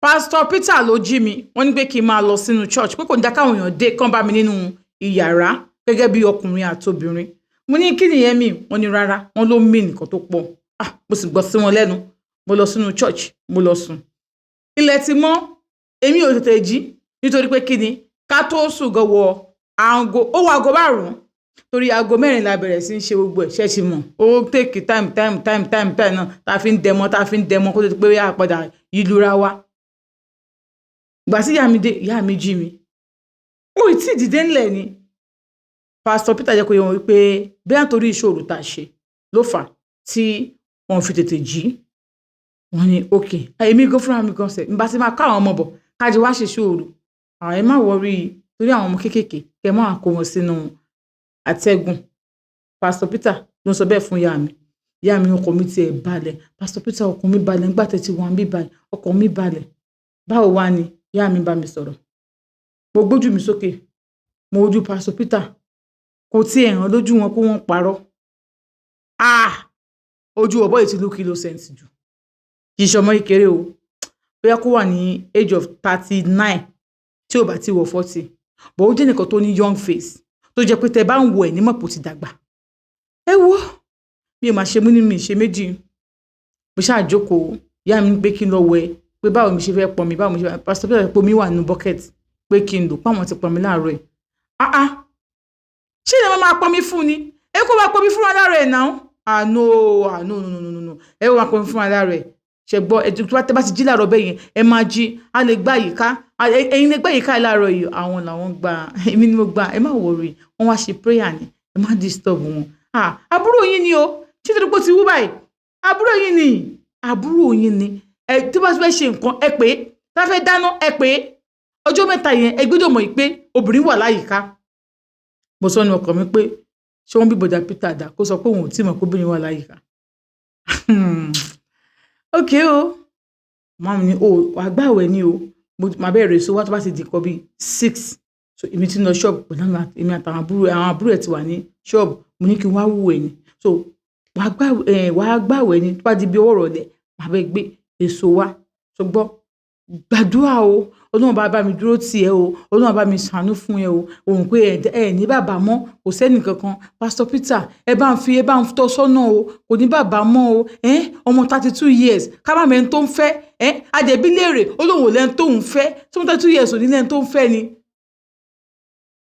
Pastor Peter ló jí mi wọ́n ní pé kí n máa lọ sínú church pé kò ní dá káwọn èèyàn dé kán bá mi nínú ìyàrá gẹ́gẹ́ bí ọkùnrin àtobìnrin mo ní kí nìyẹn mi wọ́n ní rárá wọ́n ló mí nǹkan tó pọ̀ mo sì gbọ́ sí wọn lẹ́nu mo lọ sínú church mo lọ sùn ilẹ̀ ti mọ́ èmi ò tètè jí nítorí pé kí ni ká tó sùn gan wọ aago ó wọ aago márùn-ún torí aago mẹ́rin la bẹ̀rẹ̀ sí í ṣe gbogbo ẹ̀ ṣẹ́ẹ̀ṣì mọ̀ ó tèkì time náà tá a fi ń dẹmọ kó tó ti pé yá padà ìlúra wa gbà sí ìyá mi jí mi ó tí dìde ńlẹ̀ ni Pastor Peter jẹ́ kó yé wọn wípé bẹ́ẹ̀ nítorí ìṣòro tá a ṣe ló fà tí wọ́n fi tètè jí wọ́n ní ok èmi gan fúnra mi gan sẹ̀ nígbà tí máa ká àwọn ọmọ bọ̀ kájí wá ṣe ìṣòro àwọn ẹ má wọrí torí àwọn ọmọ kéékèèké kẹ máa kó wọn sínú àtẹ̀gùn Pastor Peter ló sọ bẹ́ẹ̀ fún ìyá mi ọkàn mi tiẹ̀ balẹ̀ Pastor Peter ọkàn mi balẹ̀ nígbà tẹ́ ti wọ́n bí balẹ̀ ọkàn mi balẹ̀ báwo wá ni ìyá mi bá mi sọ̀rọ̀ mo gbójú mi sókè mo ojú Pastor Peter kò tí ẹ̀ hàn lójú wọn kó wọ́n parọ́ ojú ọ̀bọ yìí ti lú kilo cents jù kì í ṣọmọ ìkéré o bóyá kó wà ní age of 39 tí ò bá ti wọ 40 bọ̀ ó jẹ́ nìkan tó ní young face tó jẹ́ pé tẹ bá ń wo ẹ̀ ní mọ̀pọ̀ ti dàgbà ẹ wo mi ò máa ṣe mú ní mi ṣe méjì mo ṣáà jókòó ìyá mi pé kí n lọ wẹ̀ pé báwo mi ṣe fẹ́ pọn mi báwo mi ṣe fẹ́ Pastor Peter pé mi wà nínú bucket pé kí n lò pàwọn ti pọn mi láàárọ̀ ẹ̀ ṣé ilẹ̀ máa pọn mi fún ni ẹ kó máa pọn mi fún wa láàárọ̀ ẹ̀ náà no ẹ kó máa pọn mi fún wa láàárọ̀ ẹ̀ ṣe gbọ́ ẹ tó bá ti jí láàárọ̀ bẹ́ẹ̀ yẹn ẹ máa jí a lè gbá àyíká ẹ̀yin lè gbá àyíká láàárọ̀ yìí àwọn làwọn gbà èmi ni mo gbà ẹ má worry wọ́n wá ṣe prayer ni ẹ má disturb wọn àbúrò yín ni o tí tó dúpọ̀ ti wú báyìí àbúrò yín ni ẹ tó bá fẹ́ ṣe nǹkan ẹ pé tá fẹ́ dáná ẹ pé ọjọ́ mẹ́ta yẹn ẹ gbọ́dọ̀ mọ̀ pé obìnrin wà láyìíká mo sọ ní ọkàn mi pé ṣé wọ́n bí bọ̀dà Peter dà kó sọ pé òun ò tí mọ̀ pé obìnrin wà láyìíká ok o màmá mi ní wàá gbààwẹ̀ ni o màá bẹ̀rẹ̀ èso wá tó bá ti di nǹkan bíi 6 so èmi ti lọ ṣọ́ọ̀bù pẹ̀lú èmi àtàwọn àbúrò ẹ̀ ti wà ní ṣọ́ọ̀bù mo ní kí n wá wù ẹ̀ ni so wàá gbààwẹ̀ ni tó bá di bí ọwọ́ rọ̀lẹ́ màá bẹ gbé èso wá ṣùgbọ́n gbàdúrà o Ọlọ́run bá mi dúró tì ẹ́ o Ọlọ́run bá mi ṣàánú fún ẹ o òun pé ẹ ní bàbá mọ́ kò sẹ́nì kankan Pastor Peter ẹ bá ń tọ́ sọ́nà o kò ní bàbá mọ́ o ọmọ 32 years ká má mẹ́ni tó ń fẹ́ àjẹbí léèrè Ọlọ́run ò lẹ́ni tó ń fẹ́ tí wọ́n 32 years ò ní lẹ́ni tó ń fẹ́ ni.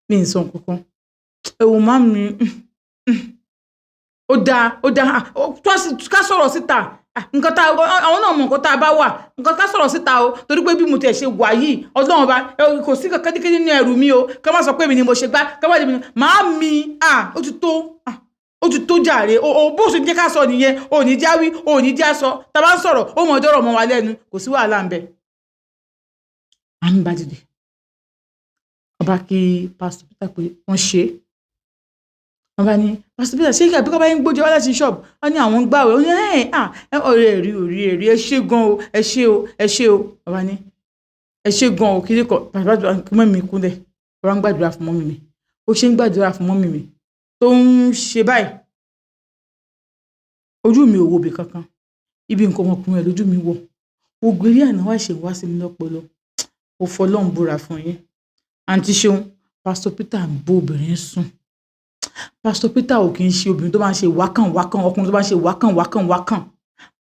mi ì sọ kankan ẹ wò má mi ó dáa ká sọ̀rọ̀ síta nǹkan tá àwọn náà mọ̀ nǹkan tá a bá wà nǹkan ká sọ̀rọ̀ síta o torí pé bí mo tẹ̀ ṣe wà yìí Ọlọ́run bá kò sí kankan kékeré nínú ẹrù mi o ká má sọ pé mi ni mo ṣe gbá ká má dé mi máa mi ó ti tó jàre bó ṣe jẹ́ ká sọ nìyẹn ò ní jáwí ò ní já sọ tá a bá ń sọ̀rọ̀ ó mọ̀ ọjọ́ rọ̀ mọ́ wa lẹ́nu kò sí wàhálà ń bẹ. à ń bá dìde ọba kí Pastor Peter pé wọ́n ṣe é wọ́n bá ní Pastor Peter ṣé kí àbíkọ́ bá yín gbójú wá láti ṣọ́ọ̀bù wọ́n ní àwọn gbàwẹ̀ ó ní ọ̀rẹ́ rí ẹ ṣé gan o ẹ ṣé o wọ́n bá ní ẹ ṣé gan o kí mọ́ mi kúnlẹ̀ wọ́n ń gbàdúrà fún mọ́mì mi ó ṣe ń gbàdúrà fún mọ́mì mi tó ń ṣe báyìí ojú mi ò wo bì kankan ibi nǹkan ọmọkùnrin ẹ̀ lójú mi wọ̀ gbogbo eré àná wá ṣe wá sí mi lọ́pọlọ ó fọlọ́run búra fún yín àǹtí ṣeun Pastor Peter ń bó obìnrin sùn Pastor Peter ò kì í ṣe obìnrin tó máa ń ṣe wákàn ọkùnrin tó máa ń ṣe wákàn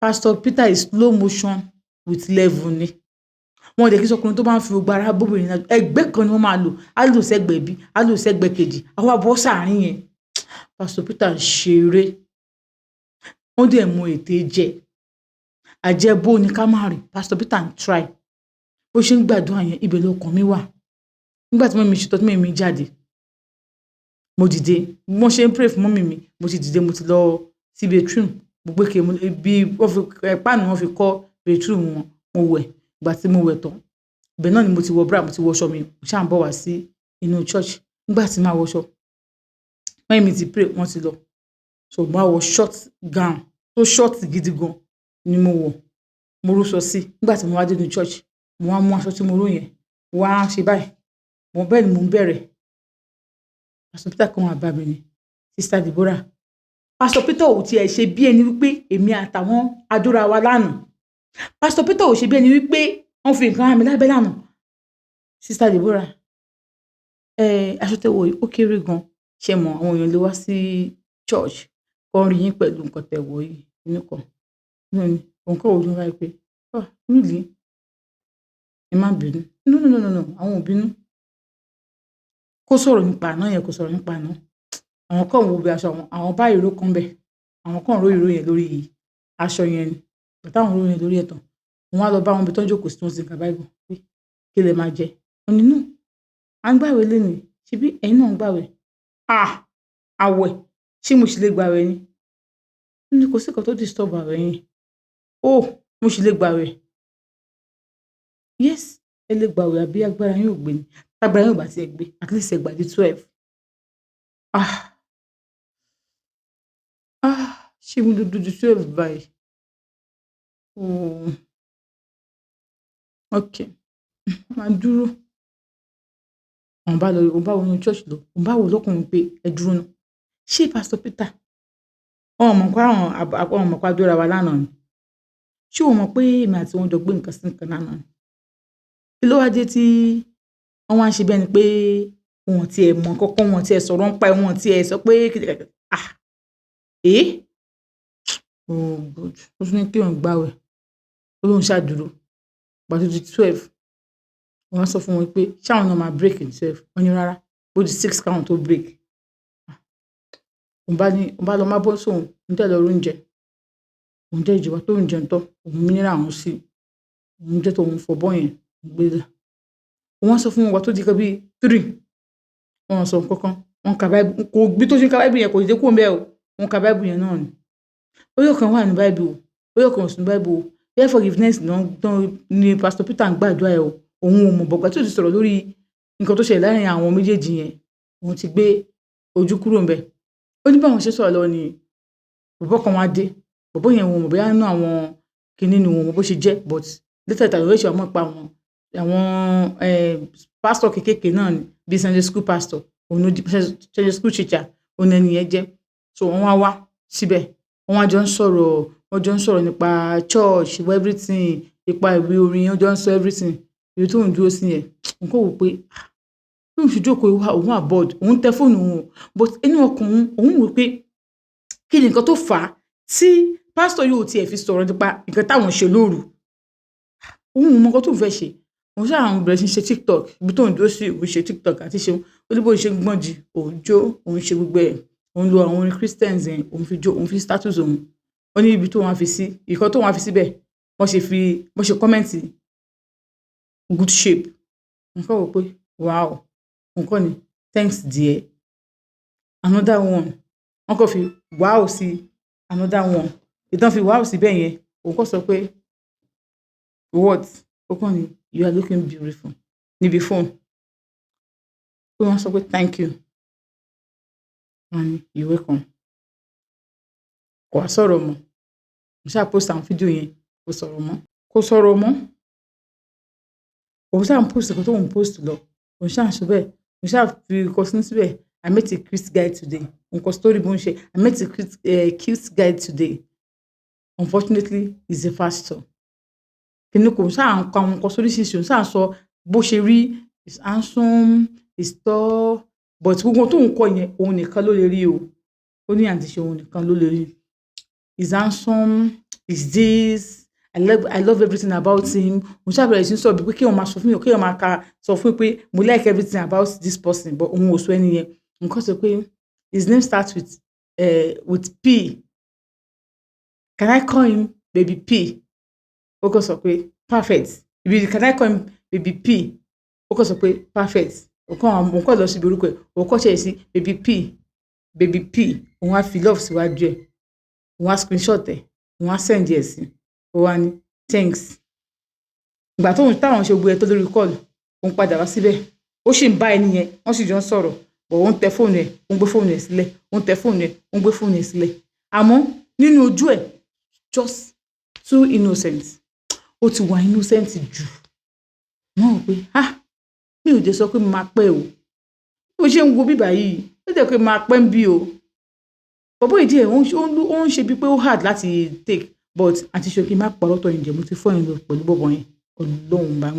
Pastor Peter is slow motion with level ni wọn dẹ̀ kí sọkùnrin tó máa ń fi gbogbo ara bóbìnrin náà ẹgbẹ́ kan ni wọ́n máa lò á lò sẹ́gbẹ̀ẹ́ bí á lò sẹ́gbẹ̀ẹ́ kejì àwọn abọ́ sàárín yẹn Pastor Peter ń ṣeré wọ́n dẹ̀ mú ètè jẹ àjẹbó ni ká má rí Pastor Peter ń try bó ṣe ń gbàdúrà yẹn ibẹ̀ lọkàn mi wà nígbà tí mọ́mí ṣetán tí mọ́mí jáde mo dìde mo ṣe ń pray fún mọ́mì mi mo ti dìde mo ti lọ sí bedroom gbogbo kè bí wọ́n fi páànù wọn fi kọ́ bedroom wọn mo wẹ̀ ìgbà tí mo wẹ̀ tán ibẹ̀ náà ni mo ti wọ bra mo ti wọṣọ mi mo ṣáà ń bọ̀ wá sí inú church nígbà tí màá wọṣọ mọ́mì mi ti pray wọ́n ti lọ so mo wọ short gown tó short gidi gan ni mo wọ̀ mo rú sọ sí nígbà tí mo wá dé inú church mo wá mú aṣọ tí mo rú yẹn wá ṣe báyìí mo bẹ́ẹ̀ ni mo ń bẹ̀rẹ̀ Pastor Peter kan wà bá mi ni Sister Deborah Pastor Peter ò tiẹ̀ ṣe bí ẹni wípé èmi àtàwọn adúra wa lánàá Pastor Peter ò ṣe bí ẹni wípé wọ́n fi nǹkan hàn mí lábẹ́ lánàá. Sister Deborah, aṣọ tẹ́ wọ̀ yìí ó kéré gan. Ṣé mọ̀ àwọn èèyàn lè wá sí church kán rí yín pẹ̀lú nǹkan tẹ́ wọ̀ yìí kinní kan. Òun kàn wò mí báyìí pé really? Ẹ má bínú. No, àwọn ò bínú. Kó sọ̀rọ̀ nípa àná yẹn, kó sọ̀rọ̀ nípa àná. Àwọn kàn wo bí aṣọ àwọn bá ìró kan bẹ̀. Àwọn kàn ró ìró yẹn lórí aṣọ yẹn ni. Ìgbà táwọn ró yẹn lórí ẹ̀ tán, mo wá lọ bá wọn níbi tán jókòó sí tí wọ́n ti ń ka Bible pé kí lẹ máa jẹ? Wọ́n ní no, à ń gbààwẹ̀ lénìí. Ṣebí ẹ̀yin náà ń gbààwẹ̀? Àwẹ̀, ṣé mo sì lè gbààwẹ̀ ni? Mo ní kò sí nǹkan tó disturb àwẹ̀ yín. Mo sì lè gbààwẹ̀. Yes, ẹ lè gbààwẹ̀ àbí agbára yín ò gbé ni. Tágbára yín ò bá tiẹ̀ gbé, at least ẹ gbà di 12. Ṣé mo lè do di 12 báyìí? Okay, màá dúró. Òun bá wọnú church lọ, òun bá wò lọ́kùnrin pé ẹ dúró ná. Ṣé Pastor Peter, wọn mọ̀ pé àwọn mọ̀ pé a dóra wa lánàá ni? Ṣé o mọ̀ pé èmi àti wọn jọ gbé nǹkan sí nǹkan lánàá ni? Kí ló wá dé tí wọ́n wá ń ṣe bí ẹni pé wọn ò tiẹ̀ mọ̀ nǹkan kan, wọn ò tiẹ̀ sọ̀rọ̀ nípa ẹ̀, wọn ò tiẹ̀ sọ pé God. Ó tún ní kí òun gbààwẹ̀. Ó lóun ṣáà dúró. Ìgbà tó di 12, wọ́n wá sọ fún wọn pé ṣáwọn náà máa break in 12. Wọ́n ní rárá, ó di 6 káwọn tó break. Òun bá lọ má bọ́ sóun, òun dẹ̀ lọ róúnjẹ. Òun jẹ́ ìjọba tó ń jẹun tán, òun mineral òun sí. Òun jẹ́ tóun fọbọ́ yẹn, òun gbé lẹ̀. Wọ́n sọ fún wọn wá tó di kan bí 3. Wọ́n sọ nǹkan kan. Wọ́n ka Bible. Kò bí tó ṣe ń ka Bible yẹn kò dìde kúrò ńbẹ̀ o. Wọ́n ka Bible yẹn náà ni. Bóyá ọ̀kan wà ní Bible o, bóyá ọ̀kan ò sí ní Bible o. Bóyá forgiveness ni Pastor Peter ń gbàdúrà ẹ̀ o. Òun ò mọ̀ bọ̀gbà tí ó ti sọ̀rọ̀ lórí nǹkan tó ṣẹlẹ̀ láàrin àwọn méjèèjì yẹn. Òun ti gbé ojú kúrò ńbẹ̀. Ó ní báwọn ṣe sọ̀rọ̀ lọ ni bọ̀bọ́ kan wá dé. Bọ̀bọ́ yẹn wọn mọ̀ bóyá nínú àwọn kinní ni wọn mọ̀ bó ṣe jẹ́, but later ìtàgé ìṣẹ́ ọmọ pa àwọn pastor kékèké náà ni bíi Sunday school pastor, òun ló di Sunday school teacher, òun ẹni yẹn jẹ́. So wọ́n wá síbẹ̀. Wọ́n wá jọ ń sọ̀rọ̀ nípa church, everything, nípa ìwé orin, wọ́n jọ ń sọ everything. Ibi tóun dúró sí yẹn, òun kàn wò pé tóun ṣe jókòó òun wà bored, òun tẹ fóònù òun, but inú ọkàn òun wò pé kí ni nǹkan tó fà á tí pásítọ̀ yóò tiẹ̀ fi sọ̀rọ̀ nípa nǹkan táwọn ṣe lóru. Òun ò mọ nǹkan tóun fẹ́ ṣe. Òun ṣáà bẹ̀rẹ̀ sí ṣe TikTok. Ibi tóun dúró sí òun ṣe TikTok àti ṣeun. Ó ní bó ṣe ń gbọ́n jì, òun jó, òun ṣe gbogbo ẹ̀. Òun lo àwọn orin Christians yẹn, òun fi jó, òun fi status òun. Ó ní ibi tóun wá fi sí, ìkan tóun wá fi síbẹ̀, wọ́n ṣe kọ́mẹ́ǹtì good shape. Nǹkan wò pé wow. Nǹkan ni thanks dear. Another one. Wọ́n kàn fi wow sí another one. Ìtàn fi wow sí bẹ́ẹ̀ yẹn. Òun kàn sọ pé what? Ó kàn ní you are looking beautiful níbi phone. Ó wọ́n sọ pé thank you. Wọ́n ní you're welcome. Kò wá sọ̀rọ̀ mọ́. Mo ṣáà post àwọn fídíò yẹn, kò sọ̀rọ̀ mọ́. Òun ṣáà ń post nǹkan tóun post lọ. Òun ṣáà ń sọ bẹ́ẹ̀. Òun ṣáà fi nǹkan sínú síbẹ̀. I met a cute guy today. Nǹkan story bó ń ṣe. I met a cute guy today. Unfortunately, he's a pastor. Kìnìún kò ṣáà ń kọ àwọn nǹkan sórí ṣíṣe. Òun ṣáà ń sọ bó ṣe rí, is handsome, is tall. But gbogbo tó ń kọ yẹn, òun nìkan ló lè rí o. Ó ní àǹtí ṣe òun nìkan ló lè rí. Is handsome, is this. I love everything about him. Mo ṣáà bẹ̀rẹ̀ sí ń sọ bí pé kí òun máa sọ fún mi, kí òun máa sọ fún mi pé mo like everything about this person, but òun ò sọ ẹni yẹn. Nǹkan sọ pé his name starts with P. Can I call him baby P? Ó kàn sọ pé perfect. Can I call him baby P? Ó kàn sọ pé perfect. Òun kàn lọ síbi orúkọ ẹ̀. Òun kàn ṣe sí baby P. Òun á fi love síwájú ẹ̀. Òun á screenshot ẹ̀. Òun á send ẹ̀ sí. Ó wá ní thanks. Ìgbà táwọn ṣe gbogbo ẹ̀ tó lórí call, òun padà wá síbẹ̀. Ó sì ń bá ẹni yẹn, wọ́n sì jọ ń sọ̀rọ̀. But òun tẹ fóònù ẹ̀, òun gbé fóònù ẹ̀ sílẹ̀. Òun tẹ fóònù ẹ̀, òun gbé fóònù ẹ̀ sílẹ̀. Àmọ́ nínú ojú ẹ̀, just too innocent. Ó ti wà innocent jù. Wọ́n rò pé mi ò jẹ́ sọ pé mo máa pẹ́ o. Bí mo ṣe ń wo bíbà yìí, ó jẹ́ pé máa pẹ́ ń bí o. Bọ̀bọ́ ìdí ẹ̀ ó ń ṣe bí pé ó hard láti take. But àti ṣe kí n má parọ́ tọ̀ ìjẹ́ mo ti fọ́ ẹ̀yìn lọ pẹ̀lú bọ̀bọ̀ yẹn. Ọlọ́run bá ń